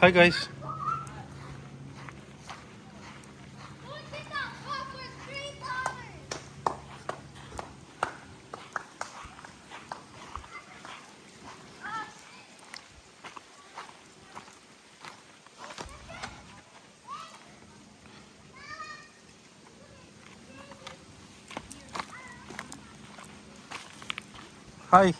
Hi guys. Hi.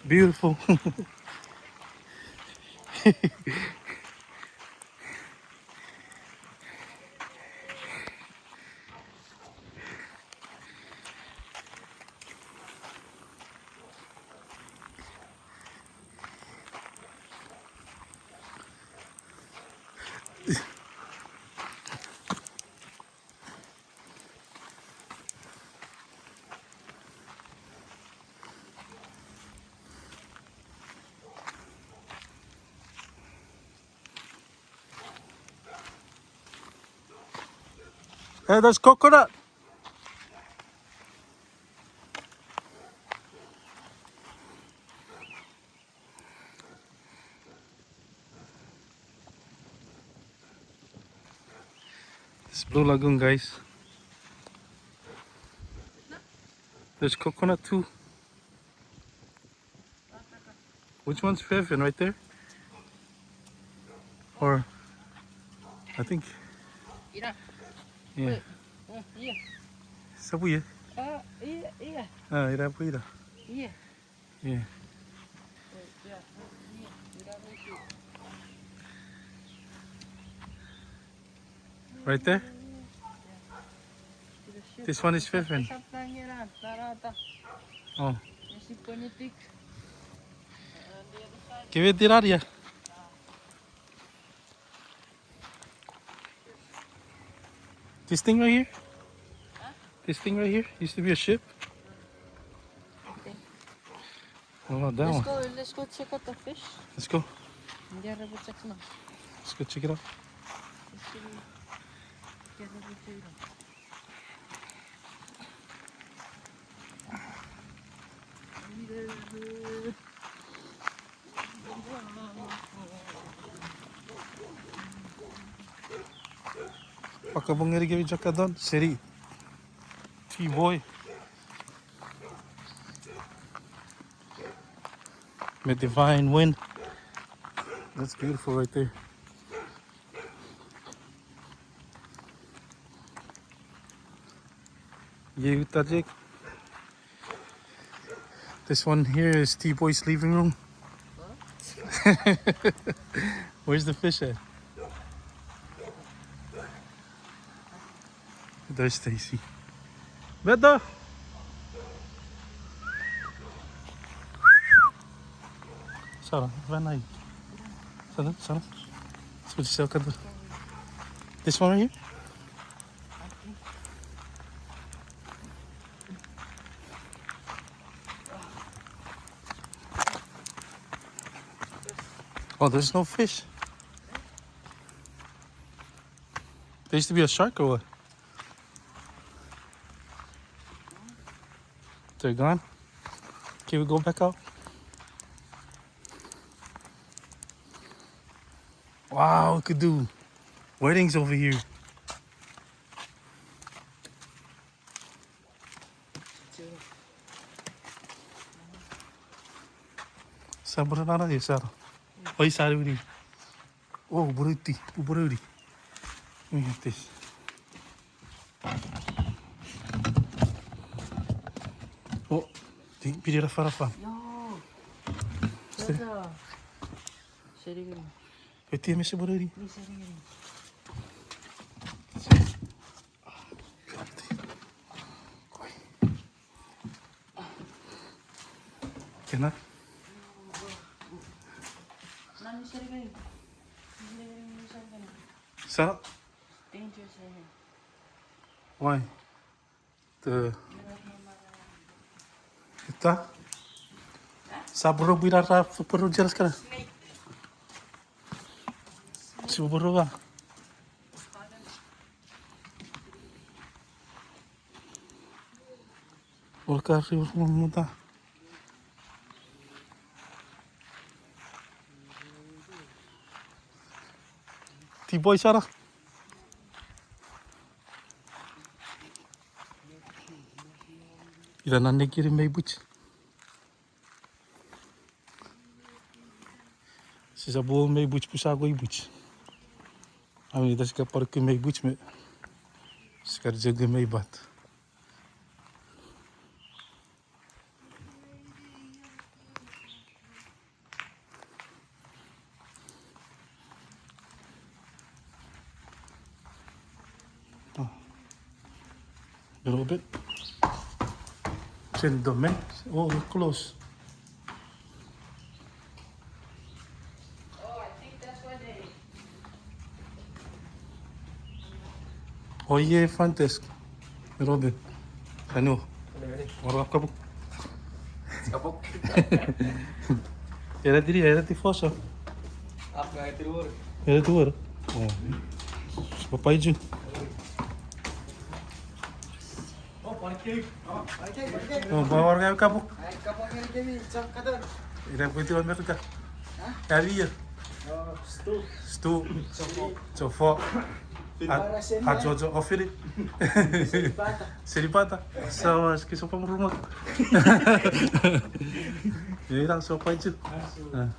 Beautiful. Hey, there's coconut. It's Blue Lagoon, guys. There's coconut too. Which one's Fevin? Right there? Or I think. Ira. Yeah. Iya. Sabu ya? Iya. Ah, ira po ira. Iya. Yeah. Right there? This one is Fevin. Oh. Give it the area. This thing right here? This thing right here used to be a ship. Okay. Oh, that one. Let's go check out the fish. Let's go. Yeah, let's check now. Let's go check it out. Pakabong nga rin ka doon. City. T-boy. May divine wind. That's beautiful right there. You Tajik. This one here is T-boy's living room. Where's the fish at? There's Stacy. Beto! Sarah, van aí. Sarah. This one right here? Oh, there's no fish. There used to be a shark or what? They're gone. Can we go back out? Wow, we could do weddings over here. Sabra na na Sarah. Oi, Sarah. Oh, Buruti. Let me get this. Oh, pili Rafa. Yo. Seri. Iti, Mr. Burudi. Seri. Enak. Nani sering kan? Sarap. Dangerous here. Why? Kita? Saburo birara perlu jelas kan? Saburo ka. Olka river muta. Tiboy sana. Ida nanne kiri may buch. Sisa buo may buch pusa ko ibuch. Amin ida sika parke may buch me. Sikar jaga may bat. A little bit. It's in the domain. Oh, we're close. Oh, I think that's why they. Oh yeah, fantastic. A little bit. I know. Warap kapok. Kapok. Era di fosa. Apa itu luar? Era di war. Oh. Papai ju. Oh, parkir. Oh, parkir. Oh, bawar kayo kapok. Ay, kapok ni Kevin, sam kadon. Ira pwede on meron ka. Kali ya. Oh, stu. Stu. Sopo. Chofo. Para sen. At jojo ofiri. Bata. Seripata. Sawa, ski sopa mo rumot. Ira sopa ju. Ah.